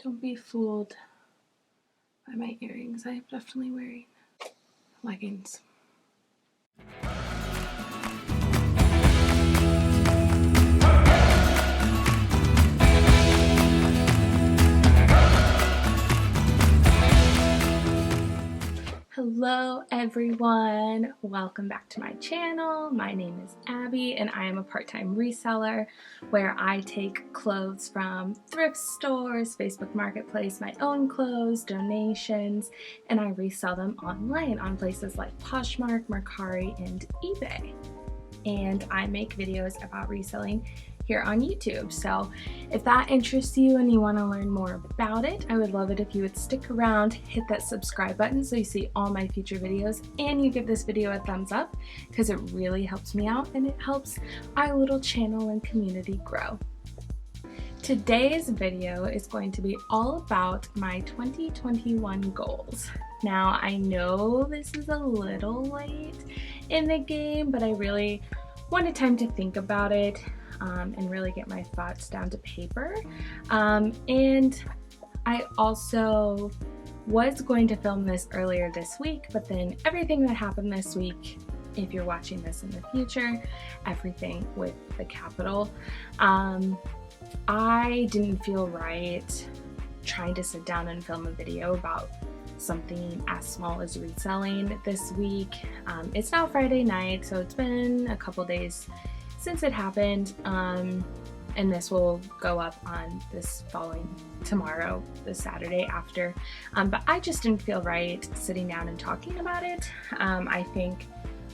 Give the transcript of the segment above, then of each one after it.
Don't be fooled by my earrings. I am definitely wearing leggings. Hello everyone, welcome back to my channel. My name is Abby and I am a part-time reseller where I take clothes from thrift stores, Facebook Marketplace, my own clothes, donations, and I resell them online on places like Poshmark, Mercari, and eBay. And I make videos about reselling here on YouTube. So if that interests you and you want to learn more about it, I would love it if you would stick around, hit that subscribe button so you see all my future videos, and you give this video a thumbs up because it really helps me out and it helps our little channel and community grow. Today's video is going to be all about my 2021 goals. Now, I know this is a little late in the game, but I really wanted time to think about it and really get my thoughts down to paper. And I also was going to film this earlier this week, but then everything that happened this week, if you're watching this in the future, everything with the Capitol, I didn't feel right trying to sit down and film a video about something as small as reselling this week. It's now Friday night, so it's been a couple days since it happened, and this will go up on this following tomorrow, the Saturday after, but I just didn't feel right sitting down and talking about it. I think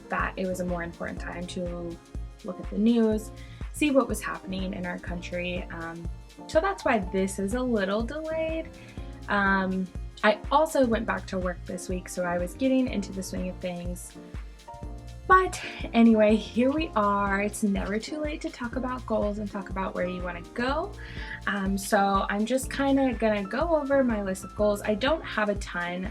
that it was a more important time to look at the news, see what was happening in our country, so that's why this is a little delayed. I also went back to work this week, so I was getting into the swing of things. But anyway, here we are. It's never too late to talk about goals and talk about where you want to go. So I'm just kind of gonna go over my list of goals. I don't have a ton.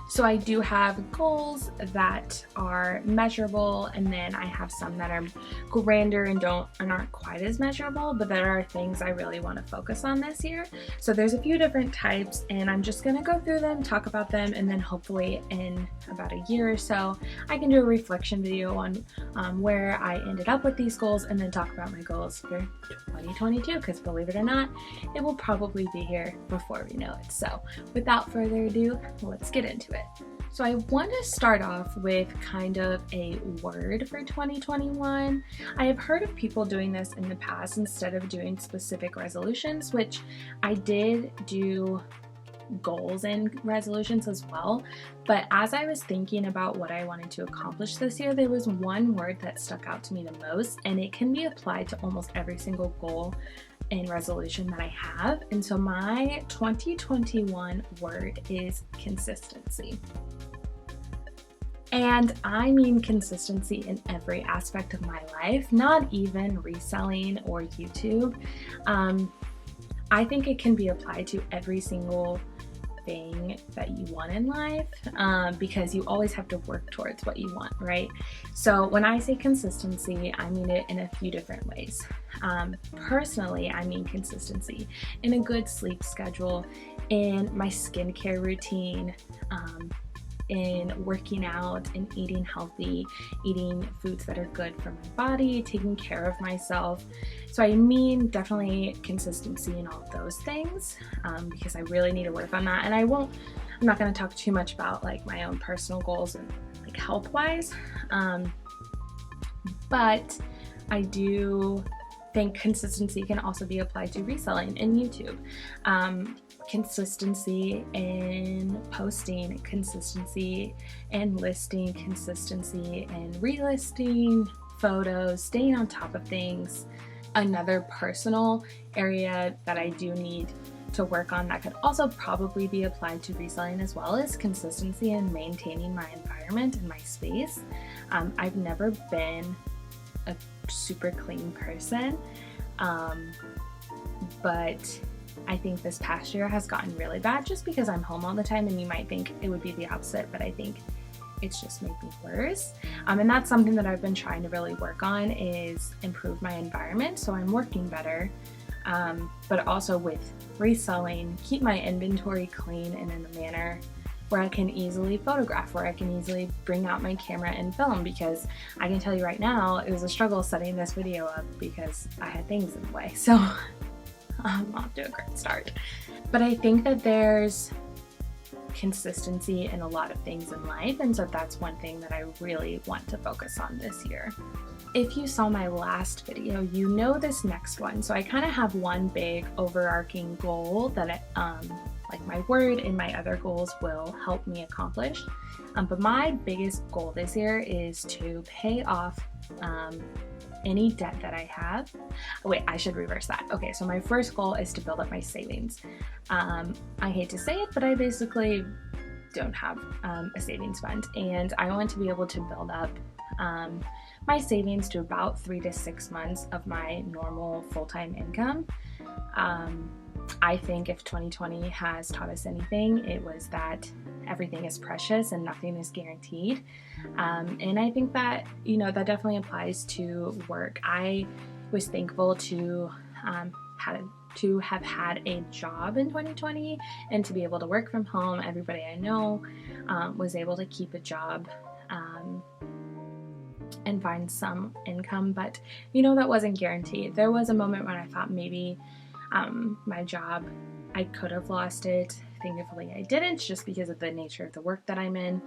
So I do have goals that are measurable, and then I have some that are grander and aren't quite as measurable, but that are things I really want to focus on this year. So there's a few different types, and I'm just gonna go through them, talk about them, and then hopefully in about a year or so, I can do a reflection video on where I ended up with these goals, and then talk about my goals for 2022, because believe it or not, it will probably be here before we know it. So without further ado, let's get into it. So I want to start off with kind of a word for 2021. I have heard of people doing this in the past instead of doing specific resolutions, which I did do goals and resolutions as well. But as I was thinking about what I wanted to accomplish this year, there was one word that stuck out to me the most, and it can be applied to almost every single goal and resolution that I have. And so my 2021 word is consistency. And I mean consistency in every aspect of my life, not even reselling or YouTube. I think it can be applied to every single thing that you want in life, because you always have to work towards what you want, right? So when I say consistency, I mean it in a few different ways. Personally, I mean consistency in a good sleep schedule, in my skincare routine, in working out and eating healthy, eating foods that are good for my body, taking care of myself. So I mean definitely consistency in all of those things, because I really need to work on that. And I'm not going to talk too much about like my own personal goals and like health wise, but I do think consistency can also be applied to reselling in YouTube. Consistency in posting, consistency in listing, consistency in relisting, photos, staying on top of things. Another personal area that I do need to work on that could also probably be applied to reselling as well is consistency in maintaining my environment and my space. I've never been a super clean person, but I think this past year has gotten really bad just because I'm home all the time, and you might think it would be the opposite, but I think it's just made me worse. And that's something that I've been trying to really work on, is improve my environment. So I'm working better but also with reselling, keep my inventory clean and in a manner where I can easily photograph, where I can easily bring out my camera and film, because I can tell you right now, it was a struggle setting this video up because I had things in the way. So I'm off to a great start. But I think that there's consistency in a lot of things in life, and so that's one thing that I really want to focus on this year. If you saw my last video, you know this next one. So I kind of have one big overarching goal that like my word and my other goals will help me accomplish. But my biggest goal this year is to pay off any debt that I have. Wait, I should reverse that. Okay, so my first goal is to build up my savings. I hate to say it, but I basically don't have a savings fund, and I want to be able to build up my savings to about 3 to 6 months of my normal full-time income. I think if 2020 has taught us anything, it was that everything is precious and nothing is guaranteed. And I think that, you know, that definitely applies to work. I was thankful to have had a job in 2020 and to be able to work from home. Everybody I know was able to keep a job and find some income, but you know, that wasn't guaranteed. There was a moment when I thought maybe my job, I could have lost it. Thankfully I didn't, just because of the nature of the work that I'm in.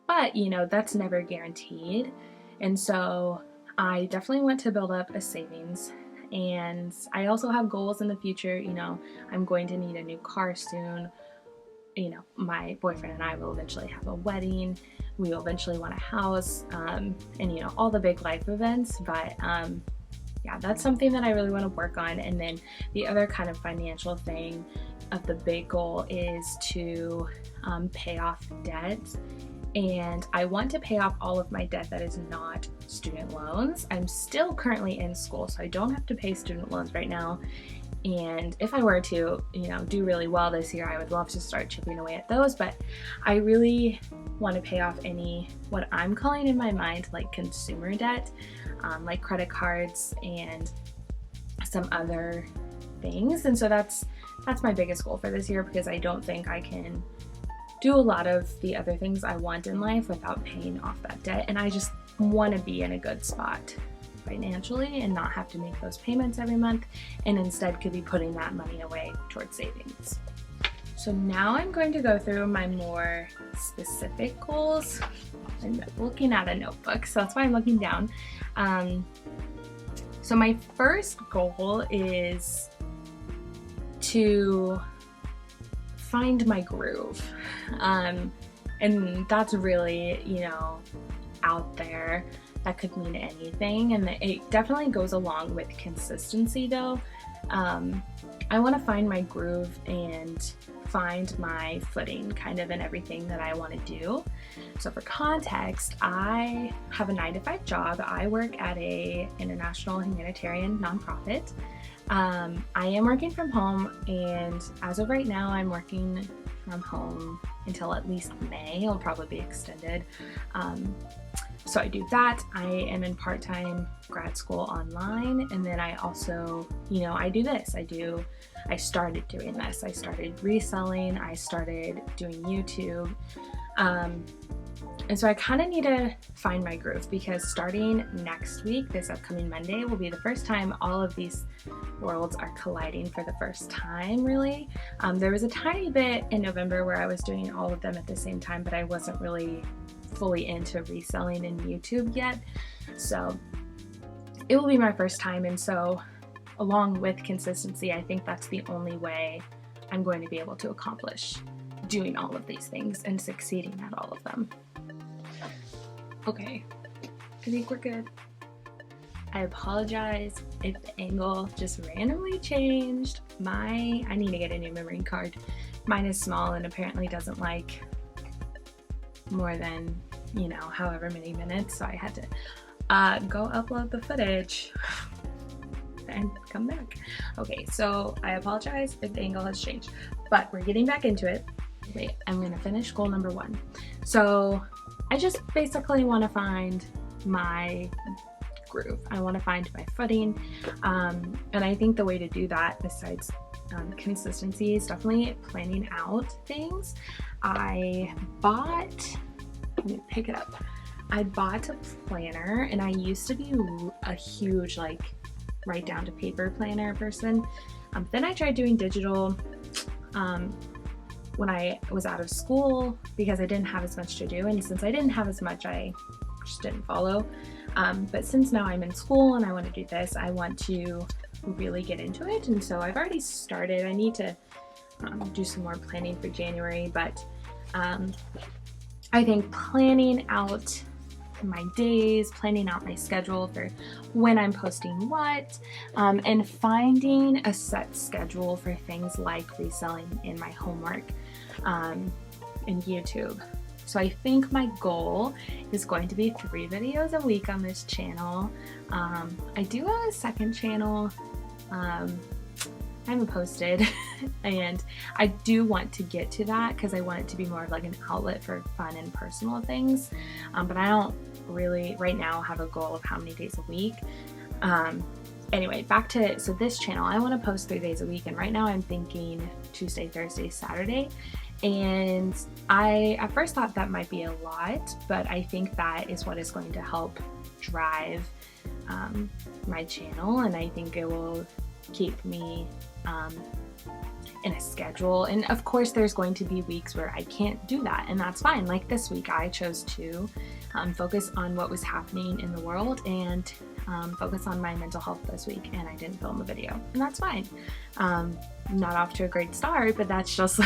But you know, that's never guaranteed. And so I definitely want to build up a savings. And I also have goals in the future. You know, I'm going to need a new car soon. You know, my boyfriend and I will eventually have a wedding. We will eventually want a house, and you know, all the big life events. But yeah, that's something that I really want to work on. And then the other kind of financial thing of the big goal is to pay off debt. And I want to pay off all of my debt that is not student loans. I'm still currently in school, so I don't have to pay student loans right now. And if I were to, you know, do really well this year, I would love to start chipping away at those. But I really want to pay off any, what I'm calling in my mind, like consumer debt, like credit cards and some other things. And so that's my biggest goal for this year, because I don't think I can do a lot of the other things I want in life without paying off that debt. And I just want to be in a good spot financially and not have to make those payments every month, and instead could be putting that money away towards savings. So now I'm going to go through my more specific goals. I'm looking at a notebook, so that's why I'm looking down. So my first goal is to find my groove. And that's really, you know, out there. That could mean anything, and it definitely goes along with consistency though. I want to find my groove and find my footing kind of in everything that I want to do. So for context, I have a 9-to-5 job. I work at a international humanitarian nonprofit. I am working from home, and as of right now, I'm working from home until at least May. It'll probably be extended. So I do that. I am in part-time grad school online, and then I also, you know, I do this. I started doing this. I started reselling. I started doing YouTube. And so I kind of need to find my groove, because starting next week, this upcoming Monday, will be the first time all of these worlds are colliding for the first time, really. There was a tiny bit in November where I was doing all of them at the same time, but I wasn't really fully into reselling in YouTube yet. So it will be my first time. And so along with consistency, I think that's the only way I'm going to be able to accomplish doing all of these things and succeeding at all of them. Okay, I think we're good. I apologize if the angle just randomly changed. I need to get a new memory card. Mine is small and apparently doesn't like more than, you know, however many minutes, so I had to go upload the footage and come back. Okay, so I apologize if the angle has changed, but we're getting back into it. Wait, I'm gonna finish goal number 1. So I just basically want to find my groove. I want to find my footing. And I think the way to do that, besides consistency, is definitely planning out things. Let me pick it up. I bought a planner, and I used to be a huge like write down to paper planner person. Then I tried doing digital when I was out of school because I didn't have as much to do, and since I didn't have as much, I just didn't follow. But since now I'm in school and I want to do this, I want to really get into it, and so I've already started. I need to do some more planning for January, but I think planning out my days, planning out my schedule for when I'm posting what, and finding a set schedule for things like reselling in my homework in YouTube. So I think my goal is going to be 3 videos a week on this channel. I do have a second channel. I haven't posted and I do want to get to that because I want it to be more of like an outlet for fun and personal things, but I don't really right now have a goal of how many days a week. Anyway, back to, so this channel, I want to post 3 days a week, and right now I'm thinking Tuesday, Thursday, Saturday, and I at first thought that might be a lot, but I think that is what is going to help drive my channel, and I think it will keep me in a schedule. And of course there's going to be weeks where I can't do that, and that's fine. Like this week I chose to focus on what was happening in the world and focus on my mental health this week, and I didn't film a video, and that's fine. Not off to a great start, but that's just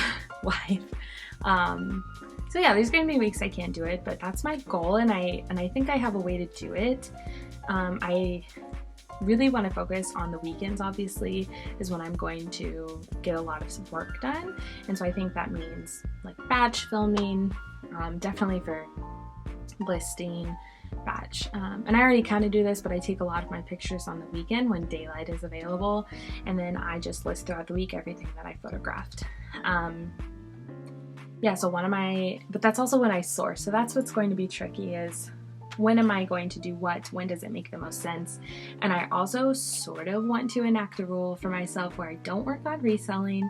life. So yeah, there's gonna be weeks I can't do it, but that's my goal, and I think I have a way to do it. I really want to focus on the weekends, obviously, is when I'm going to get a lot of work done, and so I think that means like batch filming, definitely for listing batch, and I already kind of do this, but I take a lot of my pictures on the weekend when daylight is available, and then I just list throughout the week everything that I photographed. Yeah, so but that's also when I source, so that's what's going to be tricky, is when am I going to do what? When does it make the most sense? And I also sort of want to enact a rule for myself where I don't work on reselling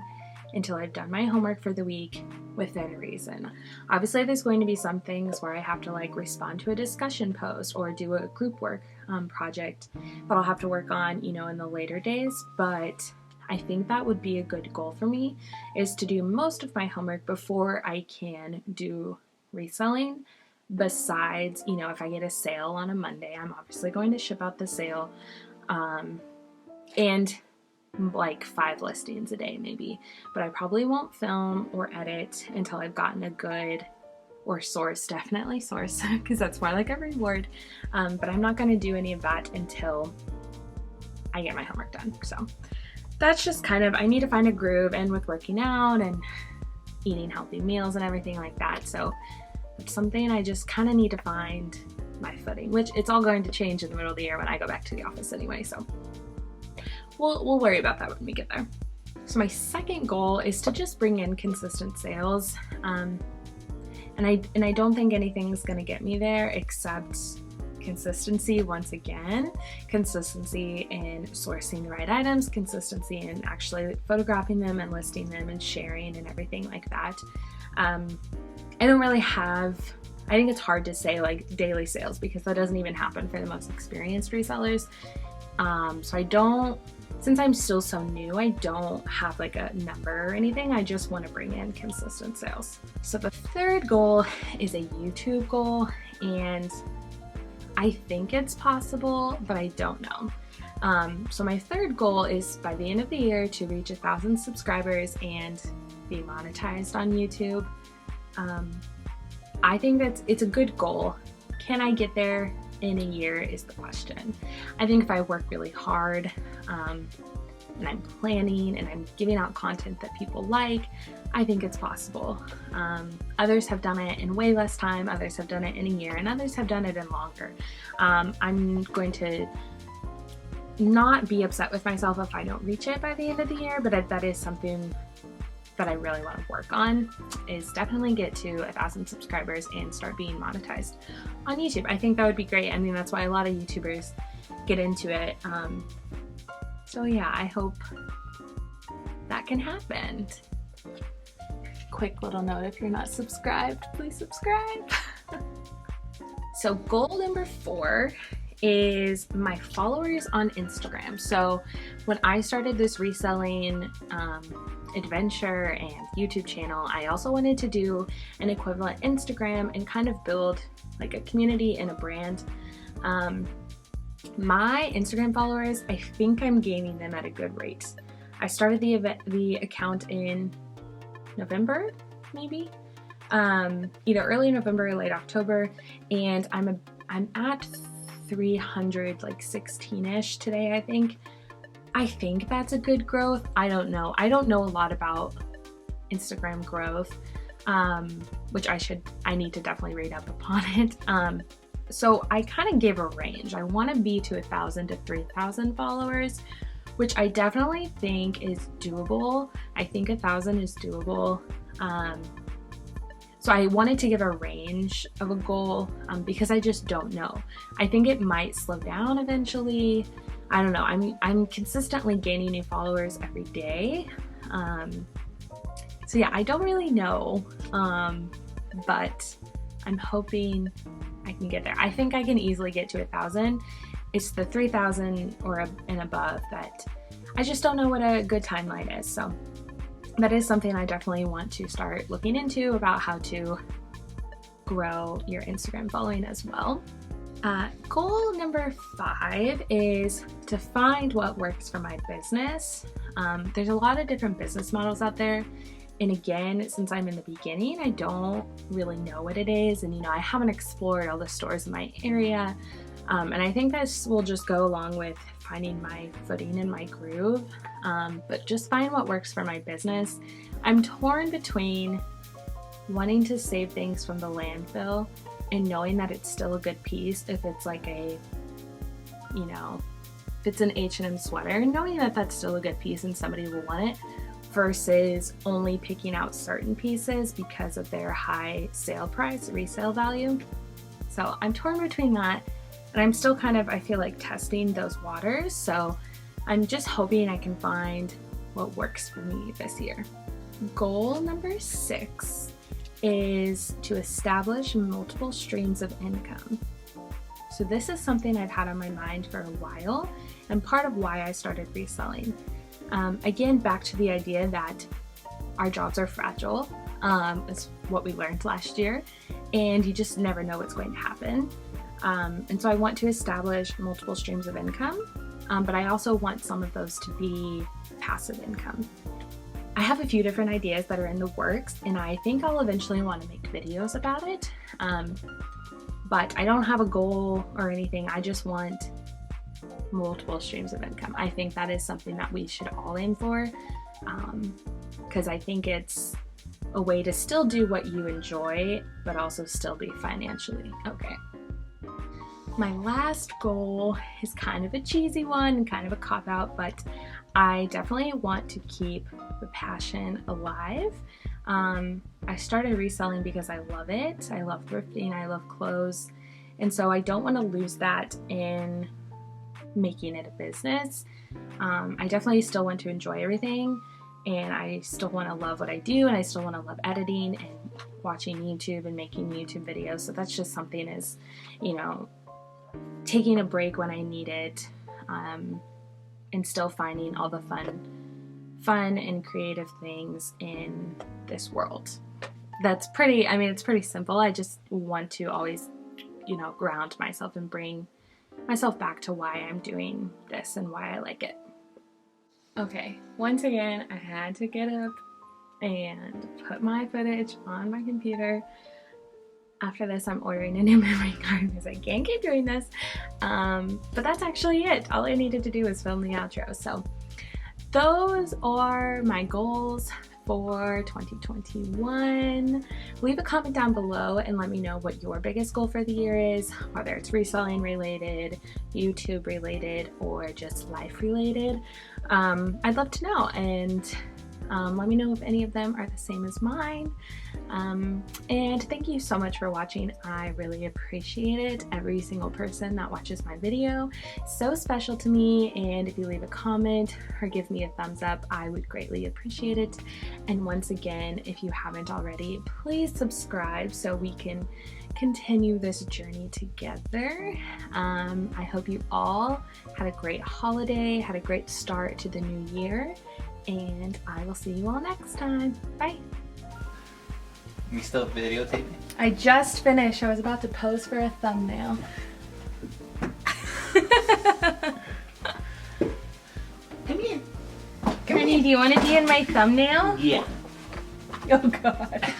until I've done my homework for the week within reason. Obviously there's going to be some things where I have to like respond to a discussion post or do a group work project that I'll have to work on, you know, in the later days, but I think that would be a good goal for me, is to do most of my homework before I can do reselling. Besides, you know, if I get a sale on a Monday, I'm obviously going to ship out the sale, and like 5 listings a day maybe, but I probably won't film or edit until I've gotten a good, or source, definitely source, because that's more like a reward, but I'm not going to do any of that until I get my homework done. So that's just kind of, I need to find a groove, and with working out and eating healthy meals and everything like that, so it's something I just kind of need to find my footing, which it's all going to change in the middle of the year when I go back to the office anyway, so we'll worry about that when we get there. So my second goal is to just bring in consistent sales, and I don't think anything's gonna get me there except consistency. Once again, consistency in sourcing the right items, consistency in actually photographing them and listing them and sharing and everything like that. I don't really have, I think it's hard to say like daily sales, because that doesn't even happen for the most experienced resellers. So I don't, since I'm still so new, I don't have like a number or anything. I just want to bring in consistent sales. So the third goal is a YouTube goal, and I think it's possible, but I don't know. So my third goal is by the end of the year to reach 1,000 subscribers and be monetized on YouTube. I think it's a good goal. Can I get there in a year is the question. I think if I work really hard, and I'm planning and I'm giving out content that people like, I think it's possible. Others have done it in way less time, others have done it in a year, and others have done it in longer. I'm going to not be upset with myself if I don't reach it by the end of the year, but that is something that I really want to work on is definitely get to 1,000 subscribers and start being monetized on YouTube. I think that would be great. I mean, that's why a lot of YouTubers get into it. So yeah, I hope that can happen. Quick little note, if you're not subscribed, please subscribe. So goal number 4 is my followers on Instagram. So when I started this reselling adventure and YouTube channel, I also wanted to do an equivalent Instagram and kind of build like a community and a brand. My Instagram followers, I think I'm gaining them at a good rate. I started the account in November, maybe, either early November or late October, and I'm at 316-ish today, I think. I think that's a good growth. I don't know. I don't know a lot about Instagram growth, which I need to definitely read up upon it. So I kind of gave a range. I want to be to 1,000 to 3,000 followers, which I definitely think is doable. I think 1,000 is doable. So I wanted to give a range of a goal because I just don't know. I think it might slow down eventually. I don't know. I'm consistently gaining new followers every day. So yeah, I don't really know, but I'm hoping I can get there. I think I can easily get to 1,000. It's the 3,000 and above that I just don't know what a good timeline is. So that is something I definitely want to start looking into, about how to grow your Instagram following as well. Goal number 5 is to find what works for my business. There's a lot of different business models out there. And again, since I'm in the beginning, I don't really know what it is. And, I haven't explored all the stores in my area. And I think this will just go along with finding my footing and my groove, but just find what works for my business. I'm torn between wanting to save things from the landfill and knowing that it's still a good piece if it's like if it's an H&M sweater, knowing that that's still a good piece and somebody will want it, versus only picking out certain pieces because of their high sale price, resale value. So I'm torn between that. And I'm still kind of, I feel like, testing those waters. So I'm just hoping I can find what works for me this year. Goal number 6 is to establish multiple streams of income. So this is something I've had on my mind for a while, and part of why I started reselling. Again, back to the idea that our jobs are fragile, is what we learned last year, and you just never know what's going to happen. And so I want to establish multiple streams of income, but I also want some of those to be passive income. I have a few different ideas that are in the works, and I think I'll eventually want to make videos about it. But I don't have a goal or anything. I just want multiple streams of income. I think that is something that we should all aim for, because I think it's a way to still do what you enjoy, but also still be financially okay. My last goal is kind of a cheesy one and kind of a cop-out, but I definitely want to keep the passion alive. I started reselling because I love it. I love thrifting, I love clothes, and so I don't want to lose that in making it a business. I definitely still want to enjoy everything, and I still want to love what I do, and I still want to love editing and watching YouTube and making YouTube videos. So that's just something is, taking a break when I need it, and still finding all the fun and creative things in this world. It's pretty simple. I just want to always, ground myself and bring myself back to why I'm doing this and why I like it. Okay, once again, I had to get up and put my footage on my computer. After this, I'm ordering a new memory card because I can't keep doing this. But that's actually it. All I needed to do was film the outro. So those are my goals for 2021. Leave a comment down below and let me know what your biggest goal for the year is, whether it's reselling related, YouTube related, or just life related. I'd love to know, and Let me know if any of them are the same as mine. And thank you so much for watching. I really appreciate it. Every single person that watches my video is so special to me, and if you leave a comment or give me a thumbs up, I would greatly appreciate it. And once again, if you haven't already, please subscribe so we can continue this journey together. I hope you all had a great holiday, had a great start to the new year, and I will see you all next time. Bye. We still videotaping? I just finished. I was about to pose for a thumbnail. Come here. Honey, do you want to be in my thumbnail? Yeah. Oh God.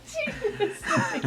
She was like